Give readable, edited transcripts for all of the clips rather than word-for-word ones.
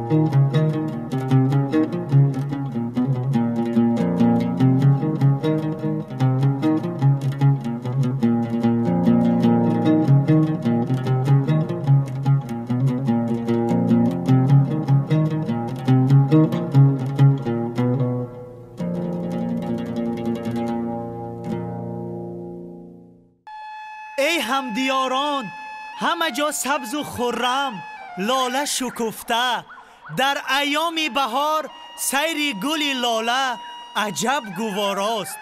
ای همدیاران، همه جا سبز و خرم، لاله شکفته. در ایام بهار سیر گل لاله عجب گواراست.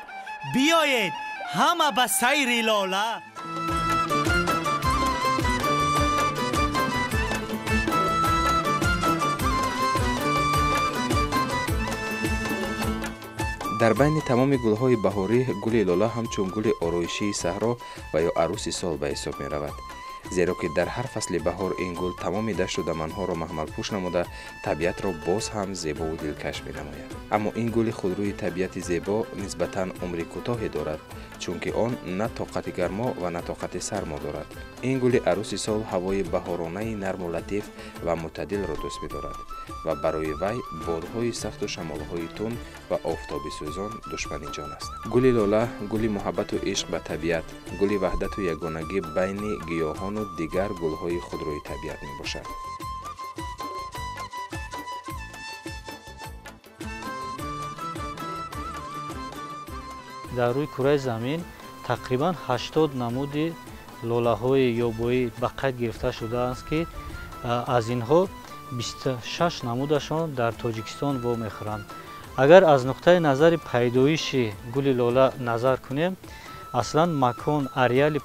بیایید همه به سیر لاله. در بین تمام گل‌های بهاری گل لاله همچون گل آرایشی صحرا و یا عروس سال به حساب می رود، زیرا که در هر فصل بهار این گل تمام دشت و دمنها را محمل پوش نموده طبیعت را باز هم زیبا و دلکش می نماید. اما این گل خودروی طبیعت زیبا نسبتاً عمر کوتاهی دارد، چون که آن نه طاقت گرما و نه طاقت سرما دارد. این گل عروس سال هوای بهارانه نرم و لطیف و معتدل را دوست می دارد و برای وی بادهای سخت و شمالهای تند و آفتاب سوزان دشمن جان است. گل لاله گل محبت و عشق به طبیعت، گل وحدت و یگانگی بین گیاهان و دیگر گل‌های خودروی طبیعت می باشد. در روی کره زمین تقریبا 80 نمود لاله‌های یابویی به قید گرفته شده است که از اینها 26 نمودشان در تاجیکستان وام می‌خورند. اگر از نقطه نظر پیدایش گل لاله نظر کنیم، اصلا مکان اریال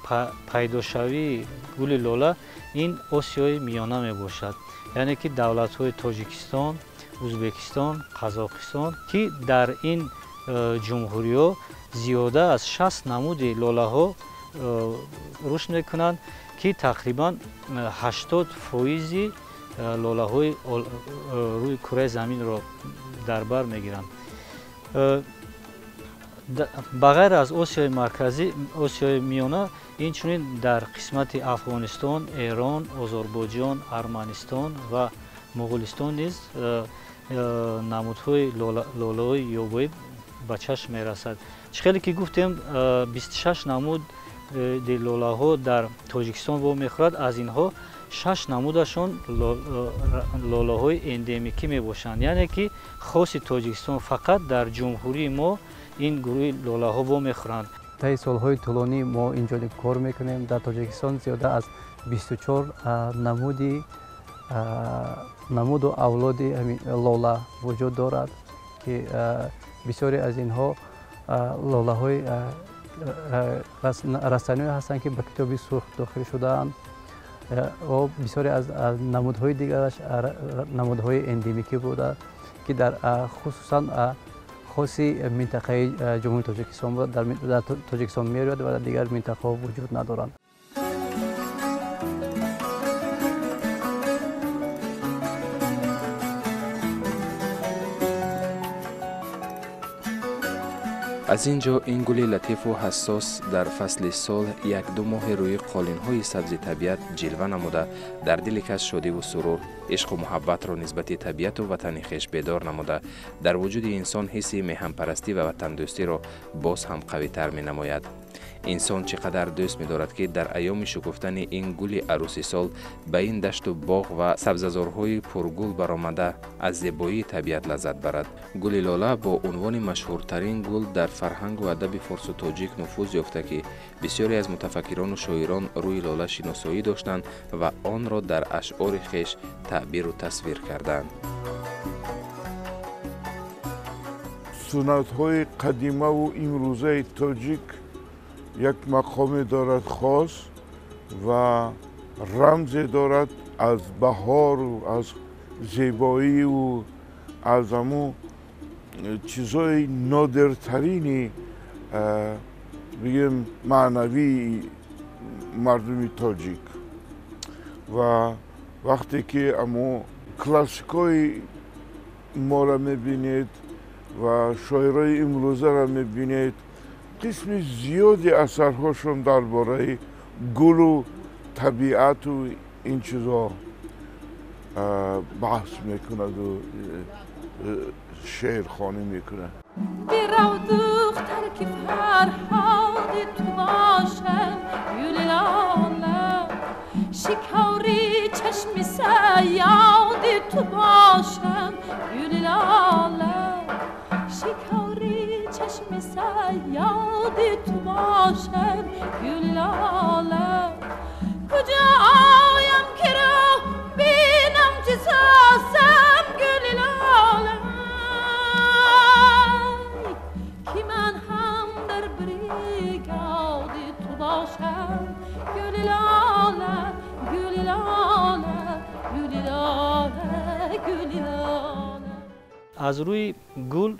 پیداشوی گل لاله این آسیای میانه می باشد، یعنی که دولت های تاجیکستان، ازبکستان، قزاقستان که در این جمهوری ها زیاده از 60 نمود لاله ها رشد میکنند که تقریبا 80% لاله های روی کره زمین را در بر میگیرند. بغیر از آسیای مرکزی، آسیای میانه، اینچنین در قسمت افغانستان، ایران، آذربایجان، ارمنستان و مغولستان نیز نمودهای لاله‌های یابویی به چشم میرسد. خیلی که گفتیم 26 نمود لاله ها در تاجیکستان وام میخورد، از اینها 6 نمودشان لاله های اندمیکی می باشند، یعنی که خاص تاجیکستان فقط در جمهوری ما این گروه لاله ها وام میخورند. طی سالهای طولانی ما اینجا کار میکنیم. در تاجیکستان زیاده از 24 نمود و اولاد لاله وجود دارد که بسیاری از اینها لاله های رستنی هستند که به کتابی سرخ داخل شده اند و بسیاری از نمودهای دیگرش نمودهای اندمیکی بوده که در خصوصا خاصی منطقه جمهوری تاجیکستان در تاجیکستان می‌آید و در دیگر منطقه وجود ندارند. از اینجا این گل لطیف و حساس در فصل سال 1-2 ماه روی قالین‌های سبز طبیعت جلوه نموده در دل کس شادی و سرور، عشق و محبت را نسبت طبیعت و وطن خویش بیدار نموده در وجود انسان حس میهن‌پرستی و وطن دوستی را باز هم قوی‌تر می‌نماید. انسان چقدر دوست می‌دارد که در ایام شکفتن این گل عروس سال به این دشت و باغ و سبززارهای پرگل برآمده از زیبایی طبیعت لذت برد. گل لاله با عنوان مشهورترین گل در فرهنگ و ادب فارس و تاجیک نفوذ یافته که بسیاری از متفکران و شاعران روی لاله شناسایی داشتند و آن را در اشعار خویش تعبیر و تصویر کردند. سنت‌های قدیمه و امروزه تاجیک یک مقام دارد خاص و رمز دارد از بهار و از زیبایی و از همون چیزای نادرترین بگیم معنوی مردم تاجیک. و وقتی که امو کلاسیکای ما را میبینید و شاعرای امروزه را میبینید، قسم زیادی اثرهاشون درباره گل و طبیعت و این چیزا بحث میکند و شعر خوانی میکنه. برو دختر که فرهاد تو باشم گل لاله، شکاری چشم سیاد تو باشم گل لاله، شکاری چشم سیاد تو باشم گل لاله. کجا آیم که رو بینم چه سازم گل لاله، که من هم در بریگاد تو باشم گل لاله، گل لاله، گل لاله، گل لاله. از روی گل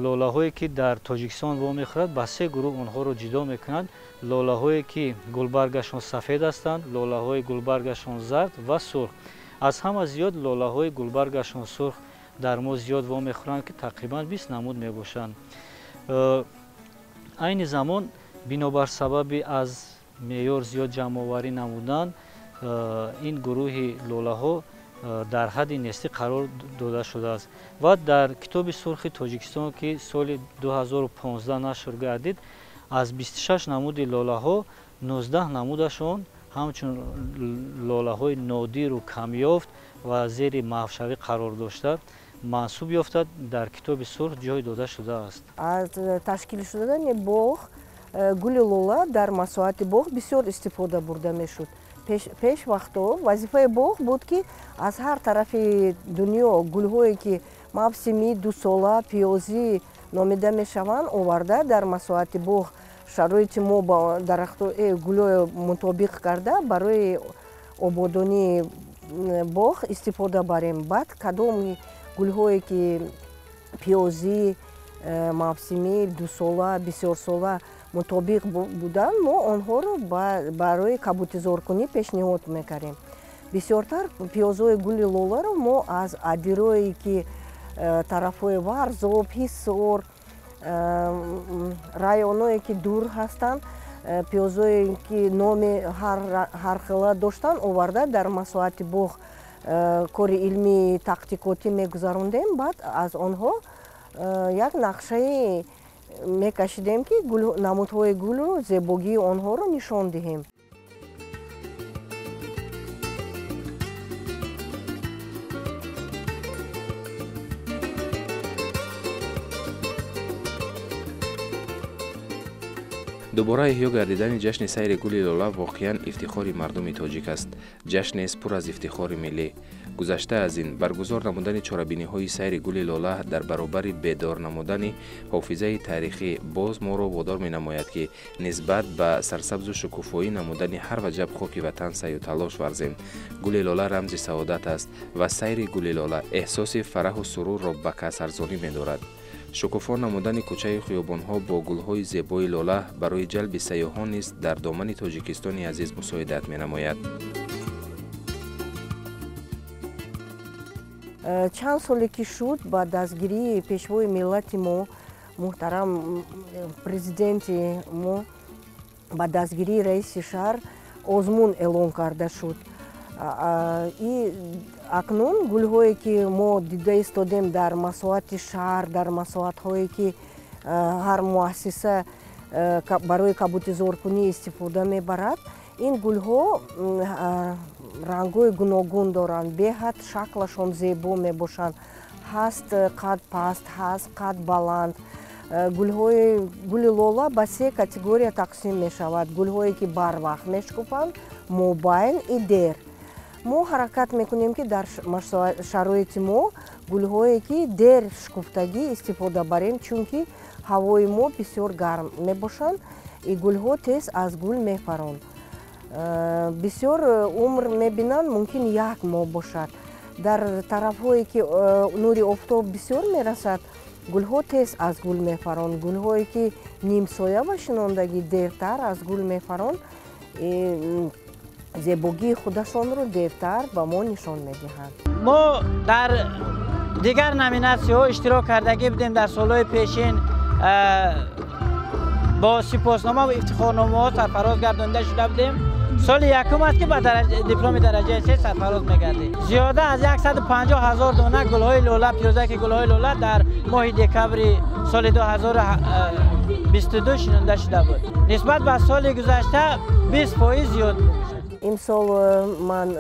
لوله هایی که در تاجیکستان وام میخورد به سه گروه آنها رو جدا میکنند. لوله هایی که گلبرگشان سفید هستند، لوله های گلبرگشان زرد و سرخ. از همه زیاد لوله های گلبرگشان سرخ در ما زیاد وام میخورند که تقریبا 20 نمود میباشند. این زمان بنابر سبب از معیار زیاد جمع آوری نمودن، این گروه لوله ها در حد نیستی قرار داده شده است و در کتاب سرخ تاجیکستان که سال 2015 نشر گردید، از 26 نمود لوله ها 19 نمودشان همچون لوله های نادر و کمیافت و زیر محوشوی قرار داشته منصوب یافتد در کتاب سرخ جای داده شده است. از تشکیل شدن باغ گل لوله در مساحت باغ بسیار استفاده برده میشد. پیش وقتا وظیفه باغ بود که از هر طرف دنیا گل‌هایی که موسمی دو ساله پیازی نامیده میشوند آورده در مساحت باغ شرایط ما با درخت‌های گل مطابق کرده برای آبادانی باغ استفاده بریم. بعد کدام گل‌هایی که پیازی موسمی دو ساله بسیار ساله مطابق بودن ما آنها رو برای کبوت‌زارکنی پیشنهاد می‌کنیم. بسیارتر پیازهای گل لوله رو ما از ادیرایی که طرف‌های ورزاب، حصار، رایونایی که دور هستند، پیازهایی که نام هر خیلی داشتن آورده در مساحت باغ کار علمی تحقیقاتی می‌گذراندیم. بعد از آنها یک نقشه می‌کشیدیم که نمودهای گل رو زیبایی آنها رو نشان دهیم. دوباره احیا گردیدن جشن سیر گل لوله واقعاً افتخار مردم تاجیک است. جشن است پر از افتخار ملی. گذشته از این برگزار نمودن چاره‌بینی‌های سیر گل لوله در برابر بیدار نمودن حافظه تاریخی باز ما را وادار می‌نماید که نسبت به سرسبز و شکوفایی نمودن هر وجب خاک وطن سعی و تلاش ورزیم. گل لوله رمز سعادت است و سیر گل لوله احساس فرح و سرور را به کس ارزانی می‌دارد. شکوفا نمودن کوچه خیابان‌ها با گل‌های زیبای لاله برای جلب سیاحان نیز در دامن تاجیکستان عزیز مساعدت می‌نماید. چند سالی که شد با دستگیری پیشوای ملت ما محترم پرزیدنت ما با دستگیری رئیس شهر آزمون اعلان کرده شد. اکنون گل‌هایی که ما دیده ایستادیم در مساحت شهر، در مساحت‌هایی که هر مؤسسه برای کبوت‌زارکنی استفاده می‌برد، این گل‌ها رنگ‌های گوناگون دارند، به‌حد شکلشان زیبا می‌باشند. هست قد پست، هست قد بلند. گل لوله به سه کاتگوریا تقسیم می‌شود. گل‌هایی که بر وقت می‌شکفند، موبایل و دیر. ما حرکت میکنیم که در شرایط ما گل‌هایی که در شکفتگی استفاده بریم، چون که هوای ما بسیار گرم میباشند. این گل‌ها تیز از گل میپرند. بسیار عمر میبینند، ممکن یک ماه باشد. در طرف‌هایی که نور آفتاب بسیار میرسد، گل‌ها تیز از گل میپرند. گل‌هایی که نیم سایه و شناندگی دیرتر از گل میپرند، زیبایی خودشان رو دیرتر به ما نشان میدهند. ما در دیگر نامیناسی‌ها اشتراک کردگی بودیم. در سالهای پیشین با سپاسنامه و افتخارنامه‌ها سرفراز گردانده شده بودیم. سال یکم است که به دیپلم درجه 3 سرفراز میگردیم. زیاده از 150,000 دانه گل‌های لاله پیروزک گل‌های لاله در ماه دکبر سال 2022 شنونده شده بود. نسبت به سال گذشته 20% زیاد بود. امسال من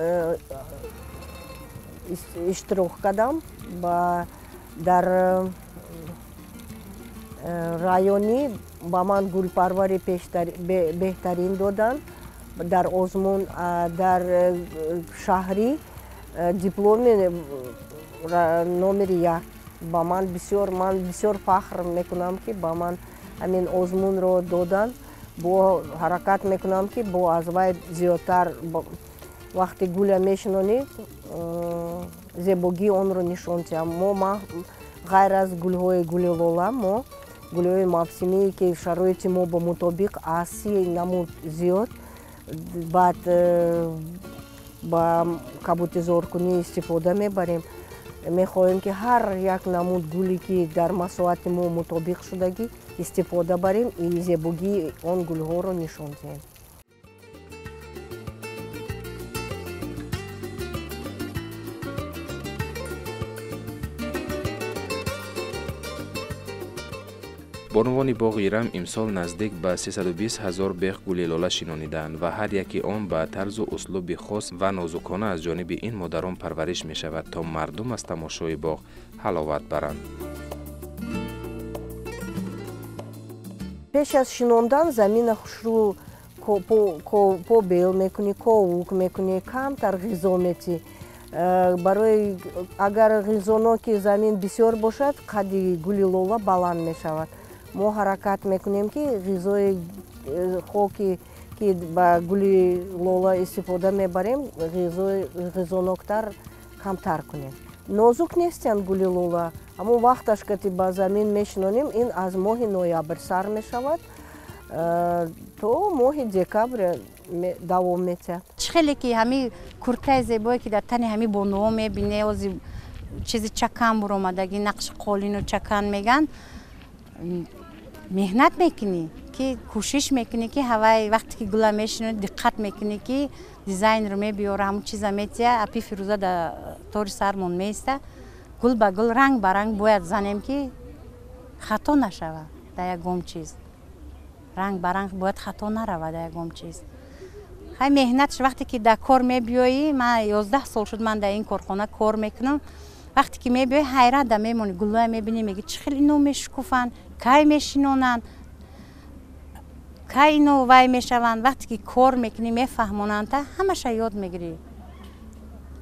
اشتراک کردم در райони ба ман гулпарвари беҳтарин додан. Дар озмун дар шаҳрӣ дипломи номери 1 ба ман бисёр фахр мекунам ки ба ман ҳамин озмунро додан. бо ҳаракат мекунам ки бо аз вай зиёдтар вақти гуля мешинонӣ зебогии онро нишон диҳам. мо ғайр аз гулҳои гули лола мо гулҳои мавсимие ки шароити мо бо мутобиқ аз 30 намуд зиёд баъд ба кабутизоркунӣ истифода мебарем. мехоҳем ки ҳар як намуд гуле ки дар масоати мо мутобиқ шудагӣ истифода барем и зебогии он гулҳоро нишон диҳем. бонувони боғи ирам имсол наздик ба 320,000 беғ гули лола шинонидаанд ва ҳар яки он ба тарзу услуби хос ва нозукона аз ҷониби ин модарон парвариш мешавад то мардум аз тамошои боғ ҳаловат баранд. пеш аз шинондан замина хушрӯ по бел мекунӣ, ковук мекунӣ, камтар ғизо метӣ. барои агар ғизоноки замин бисёр бошад қадди гули лола баланд мешавад. мо ҳаракат мекунем ки ғизои хоки ки ба гули лола истифода мебарем ғизоноктар камтар кунем. нозук нестанд гули лола. ҳамон вақташ ки ба замин мешинонем ин аз моҳи ноябр сар мешавад то моҳи декабр давом метиҳад. хеле ки ҳамин куртаи зебое ки дар тани ҳамин бонуҳо мебинӣ ози чизи чакан буромадагӣ нақши қолину чакан меган меҳнат мекунӣ ки кӯшиш мекунӣ ки ҳавай вақте ки гула мешинӣ диққат мекунӣ ки дизайнро мебиёра ҳамун чиза метия апи фирӯза дар тори сармон меиста гул ба гул ранг ба ранг бояд занем ки хато нашавад дар ягон чиз ранг ба ранг бояд хато наравад дар ягон чиз. ҳай меҳнатш вақте ки дар кор мебиёӣ ман 11 сол шуд ман дар ин корхона кор мекунам. вақте ки мебиёӣ ҳайрат мемонӣ гулҳоя мебинӣ меги чӣ хел ино мешукуфанд кай мешинонанд кай ино вай мешаванд. вақте ки кор мекунӣ мефаҳмонанд та ҳамаша ёд мегирӣ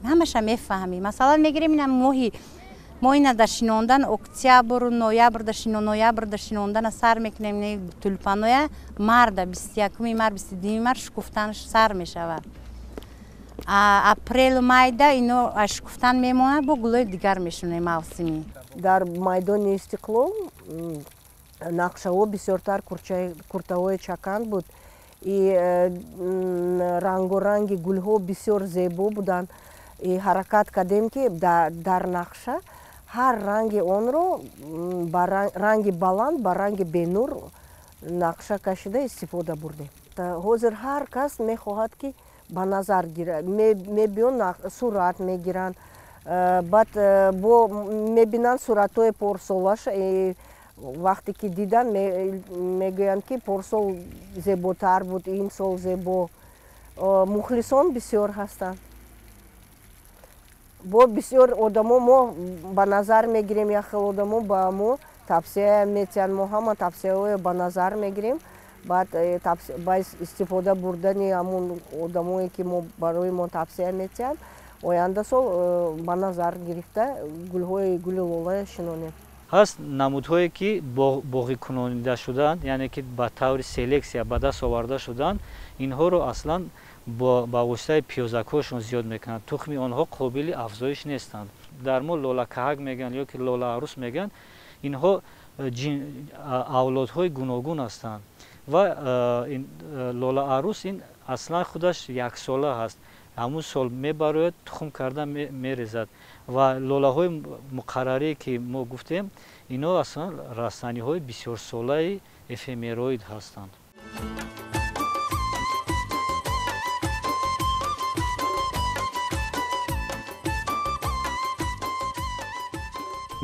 ҳамаша мефаҳмӣ. масалан мегирем инам моҳи мо ина дар шинондан октябру ноябр дар шинондана сар мекунем тулпаноя марда 21 март 22 март шукуфтанаш сар мешавад. апрел майда ино аз шукуфтан мемонад бо гулҳои дигар мешунем мавсимӣ. дар майдони Истиқлол нақшаҳо бисёртар куртаҳои чакан буд и рангоранги гулҳо бисёр зебо буданд. и ҳаракат кардем ки дар нақша ҳар ранги онро ба ранги баланд ба ранги бенур нақша кашида истифода бурдем. ҳозир ҳар кас мехоҳад ки ба назар гирад мебиён сурат мегиранд баъд мебинанд суратҳои порсолаш вақте ки дидан мегӯянд ки порсол зеботар буд ин сол зебо. мухлисон бисёр ҳастанд. бо бисёр одамо мо ба назар мегирем яхел одамо ба мо тавсия метиҳанд мо ҳама тавсияҳоро ба назар мегирем баъд ба истифода бурдани ҳамон одамое ки мо барои мо тавсия метиҳанд оянда сол ба назар гирифта гулҳои гули лола шинонем. ҳаст намудҳое ки боғӣ кунонида шуданд яъне ки ба таври селексия ба даст оварда шуданд инҳоро аслан ба воситаи пиёзакҳошон зиёд мекунанд. тухми онҳо қобили афзоиш нестанд. дар мо лолакаҳак мегӯянд ё ки лолаарус мегӯянд. инҳо авлодҳои гуногун ҳастанд ва лолаарус ин аслан худаш яксола ҳаст. ҳамун сол мебарояд тухм карда мерезад ва лолаҳои муқаррарие ки мо гуфтем ино аслан растаниҳои бисёрсолаи эфемероид ҳастанд.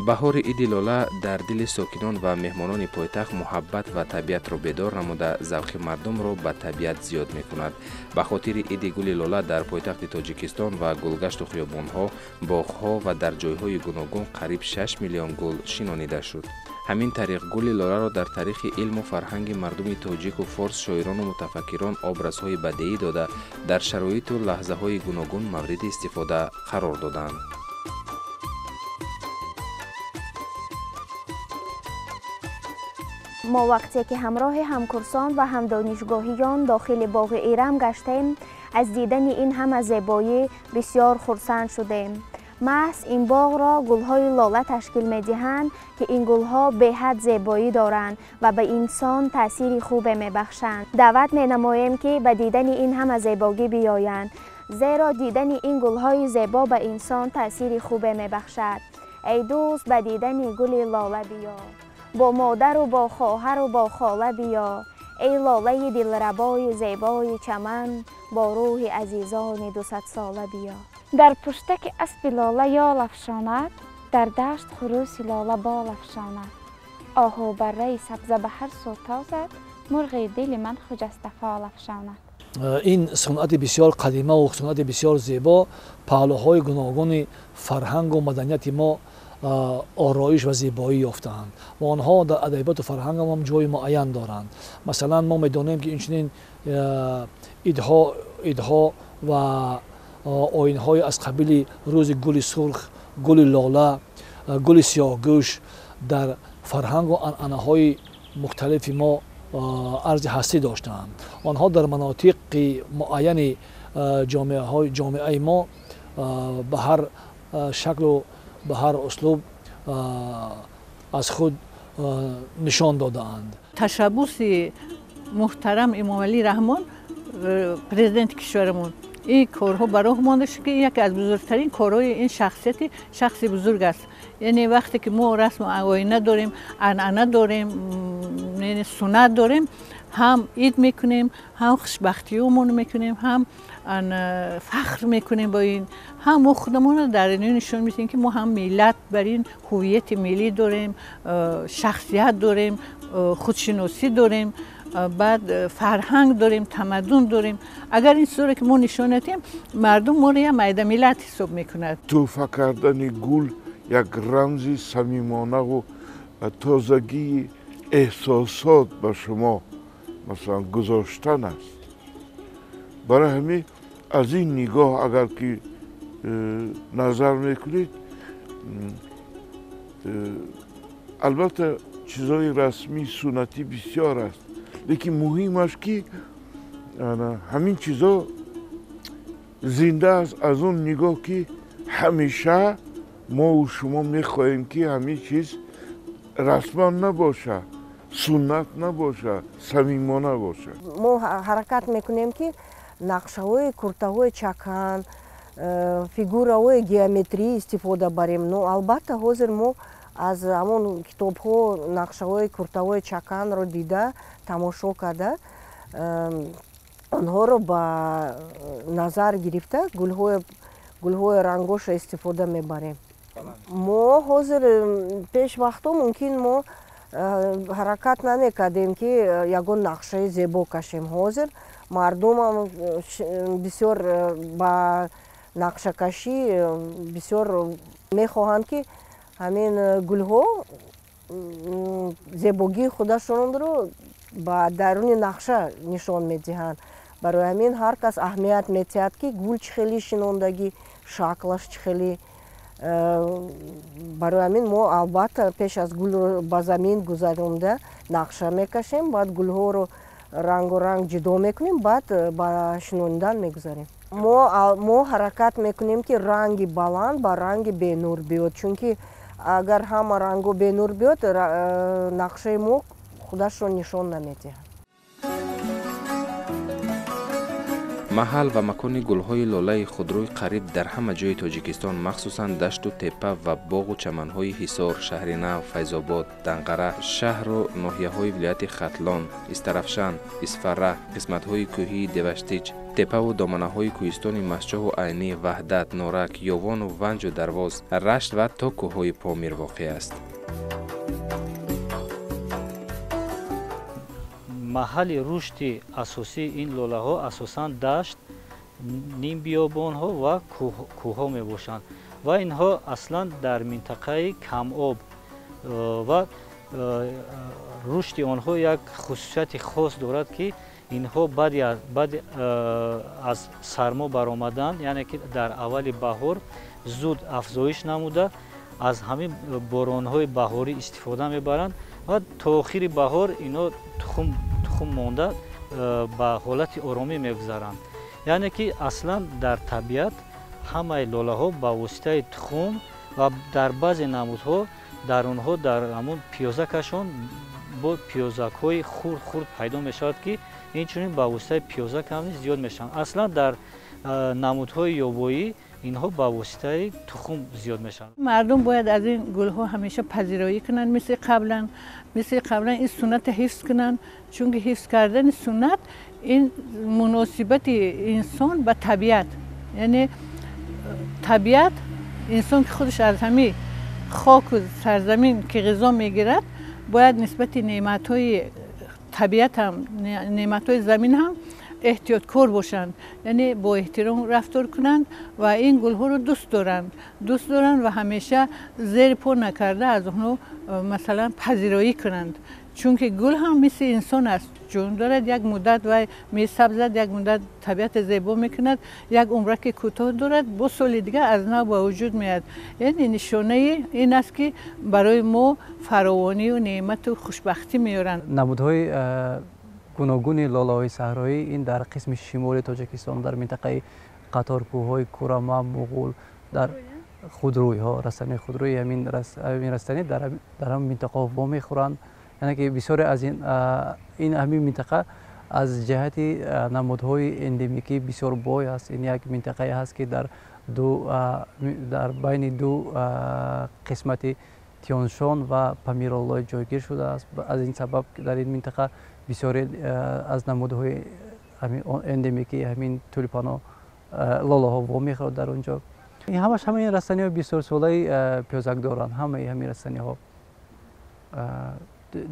بهار عید لاله در دل ساکنان و مهمانان پایتخت محبت و طبیعت را بیدار نموده ذوق مردم را به طبیعت زیاد می کند. به خاطر عید گل لاله در پایتخت تاجیکستان و گلگشت و خیابان‌ها، باغ‌ها و در جای‌های گوناگون قریب 6 میلیون گل شنانیده شد. همین طریق گل لاله را در تاریخ علم و فرهنگ مردم تاجیک و فارس شاعران و متفکران آبرزهای بدیعی داده در شرایط و لحظه‌های گوناگون مورد استفاده قرار دادند. ما وقتی که همراه همکورسان و هم دانشگاهیان داخل باغ ایرم گشتیم، از دیدن این همه زیبایی بسیار خرسند شدیم. محض این باغ را گلهای لاله تشکیل می‌دهند که این گلها به حد زیبایی دارند و به انسان تأثیر خوب می‌بخشند. دعوت می‌نماییم که به دیدن این همه زیبایی بیایند، زیرا دیدن این گلهای زیبا به انسان تأثیر خوب می‌بخشد. ای دوست به دیدن گل لاله بیا، با مادر و با خواهر و با خاله بیا، ای لاله دلربای زیبای چمن، با روح عزیزان 200 ساله بیا. در پشتک اسب لاله یال افشاند، در دشت خروس لاله بال افشاند. آهو بره سبزه به هر سو تازد، مرغ دل من خجسته فال افشاند. این صنعت بسیار قدیمه و صنعت بسیار زیبا پهلوهای گوناگون فرهنگ و مدنیت ما آرایش و زیبایی یافتند و آنها در ادبیات و فرهنگ هم جای معین دارند. مثلا ما می‌دانیم که این ایدها و آیین‌های از قبیل روز گل سرخ، گل لاله، گل سیاه‌گوش در فرهنگ و عنعنه‌های مختلف ما ارز هستی داشتند. آنها در مناطق معین جامعه ما به هر شکل و به هر اسلوب از خود نشان دادند. تشبوس محترم امام علی رحمان پرزیدنت کشورمون این کارها برای مانده شد که یکی از بزرگترین کارهای این شخص بزرگ است. یعنی وقتی که ما رسم و آیین داریم، عنعنه داریم، یعنی سنت داریم، هم عید میکنیم، هم خوشبختیمون میکنیم، هم فخر میکنیم با این، هم ما خودمون در این نشون میدیم که ما هم ملت بر این هویت ملی داریم، شخصیت داریم، خودشناسی داریم، بعد فرهنگ داریم، تمدن داریم. اگر این صورت که ما نشون ندیم، مردم ما رو یه میده ملت حساب میکند. تحفه کردن گل یک رمزی صمیمانه و تازگی احساسات به شما مثلا گذاشتن است. برای همین از این نگاه اگر که نظر میکنید، البته چیزای رسمی سنتی بسیار است، لیکن مهم است که همین چیزا زنده است از اون نگاه که همیشه ما و شما میخواهیم که همین چیز رسما نباشه، سنت نباشه، صمیمانه باشه. ما حرکت میکنیم که نقشه‌های کورتاهای چکن، фигураҳои геометрӣ истифода барем. Но албатта ҳозир мо аз ҳамон китобҳо нақшаҳои куртаҳои чаканро дида, тамошо карда, онҳоро ба назар гирифта гулҳои рангоша истифода мебарем. мо ҳозир пешвақтҳо мумкин мо ҳаракат намекардем ки ягон нақшаи зебо кашем. ҳозир мардумам бисёр ба нақшакашӣ бисёр мехоҳанд ки ҳамин гулҳо зебогии худашонро ба даруни нақша нишон медиҳанд. барои ҳамин ҳар кас аҳамият метиҳад ки гул чӣ хеле шинондагӣ, шаклаш чӣ хеле. барои ҳамин мо албатта пеш аз гулро ба замин гузаронда нақша мекашем, баъд гулҳоро рангу ранг ҷудо мекунем, баъд ба шинондан мегузарем. мо ҳаракат мекунем ки ранги баланд ба ранги бенур биёд, чунки агар ҳама рангу бенур биёд, нақшаи мо худашро нишон намедиҳад. محل و مکان گل‌های لاله خودروی قریب در همه جای تاجیکستان، مخصوصاً دشت و تپه و باغ و چمن‌های حصار، شهرنو، فیض‌آباد، دنقره، شهر و ناحیه‌های ولایت ختلان، استرافشان، اسفره، قسمت‌های کوهی دوشتیچ، تپه و دامنه های کوهستان مسجح و عینی، وحدت، نورک، یوان و ونج و درواز، رشت و تا کوههای پامیر واقع است. محل رشد اساسی این لوله ها اساساً دشت، نیم بیابان ها و کوه ها می باشند و اینها اصلا در منطقه کم آب و رشد آنها یک خصوصیت خاص دارد که اینها بعد از سرما برآمدن، یعنی که در اول بهار زود افزایش نموده از همین باران‌های بهاری استفاده میبرند و تا آخر بهار اینا تخم مانده به حالت آرامی میگذرند. یعنی که اصلا در طبیعت همه لاله ها با واسطه تخم و در بعضی نمودها در اونها در همون پیازکشان با پیازک های خورد پیدا می شود که اینچنین با واسطه پیازک هم زیاد میشن. اصلا در نمودهای یابایی اینها با واسطه تخم زیاد میشن. مردم باید از این گل ها همیشه پذیرایی کنن مثل قبلا این سنت حفظ کنن، چون که حفظ کردن سنت این مناسبت انسان به طبیعت، یعنی طبیعت انسان که خودش از همه خاک و سرزمین که غذا میگیرد باید نسبت نعمت‌های طبیعت هم نعمت‌های زمین هم احتیاطکار باشند، یعنی با احترام رفتار کنند و این گل‌ها رو دوست دارند و همیشه زیر پا نکرده از اونها مثلا پذیرایی کنند، چون که گل هم مثل انسان است، جون دارد، یک مدت و میسبزد، یک مدت طبیعت زیبا میکند، یک عمر که کوتاه دارد، با سال دیگه از نو به وجود میاد. یعنی نشانه این است که برای ما فراوانی و نعمت و خوشبختی میارن. نمودهای گوناگون لاله‌های صحرایی این در قسم شمال تاجیکستان در منطقه قطارکوه‌های کوراما، مغول، در خودروی‌ها، رستنی خودروی همین رستنی در هم منطقه وا میخورند. یعنی که بسیاری از این همین منطقه از جهت نمودهای اندمیکی بسیار بای است. این یک منطقه هست که در بین دو قسمت تیانشان و پامیرالله جایگیر شده است. از این سبب در این منطقه بسیاری از نمودهای اندمیکی همین تولیپانا لاله ها وا میخورد در اونجا. این همش همین رستنی ها بسیار ساله پیازک دارند. همین رستنی ها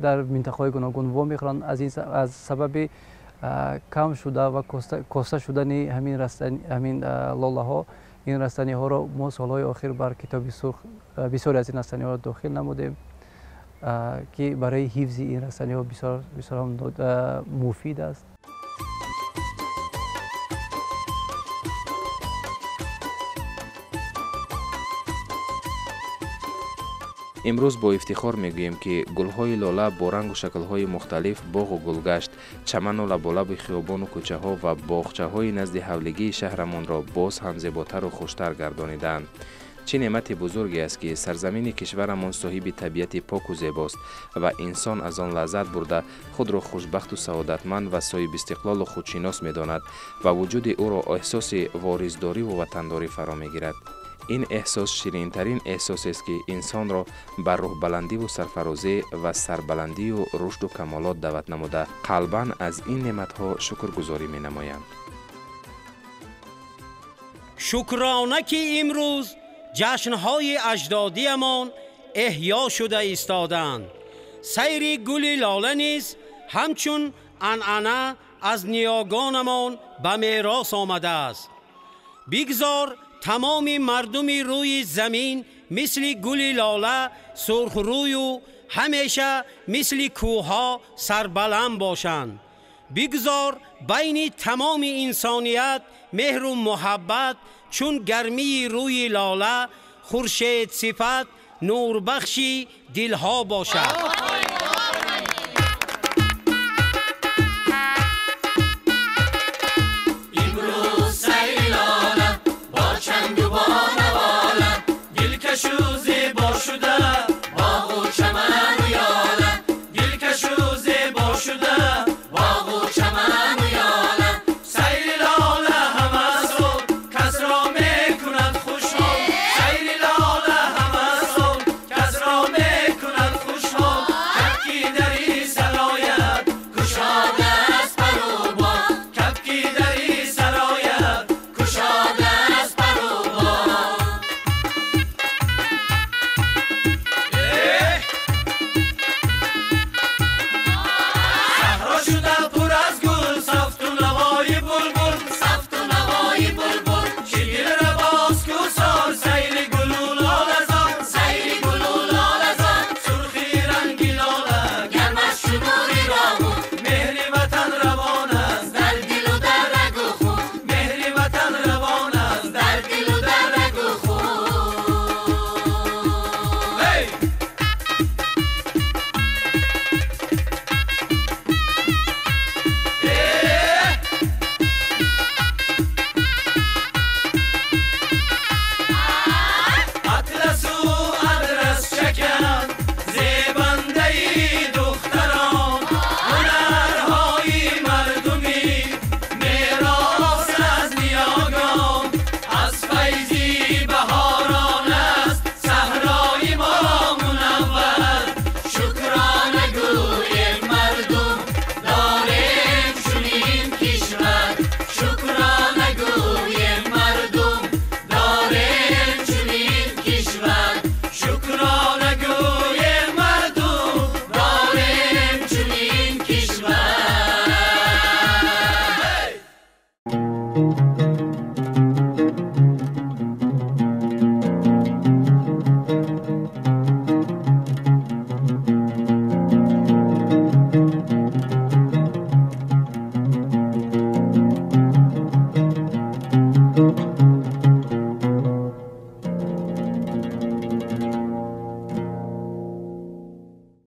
در منطقه های گوناگون وا میخورند. از سبب کم شده و کاسته شدن همین لاله ها، این رستنی ها را ما سالهای آخر بر کتاب سرخ بسیاری از این رستنی ها را داخل نمودیم که برای حفظ این رستنی ها بسیار مفید است. امروز با افتخار میگوییم که گلهای لاله با رنگ و شکلهای مختلف باغ و گلگشت، چمن و لبالب خیابان و کوچه ها و باغچه های نزد حولگی شهرمان را باز هم زیباتر و خوشتر گردانیدند. چه نعمت بزرگی است که سرزمین کشورمان صاحب طبیعت پاک و زیباست و انسان از آن لذت برده خود را خوشبخت و سعادتمند و صاحب استقلال و خودشناس می‌داند و وجود او را احساس واریزداری و وطنداری فرا می‌گیرد. این احساس شیرین‌ترین احساس است که انسان را بر روح بلندی و سرفرازی و سربلندی و رشد و کمالات دعوت نموده قلباً از این نعمت‌ها شکرگزاری می‌نمایند. شکرانه که امروز جشن‌های اجدادیمان احیا شده ایستادند. سیر گل لاله نیز همچون عنعنه از نیاگانمان به میراث آمده است. بگذار تمام مردم روی زمین مثل گل لاله سرخ روی و همیشه مثل کوه‌ها سربلند باشند. بگذار بین تمام انسانیت مهر و محبت چون گرمی روی لاله خورشید صفت نور بخشی دلها باشد.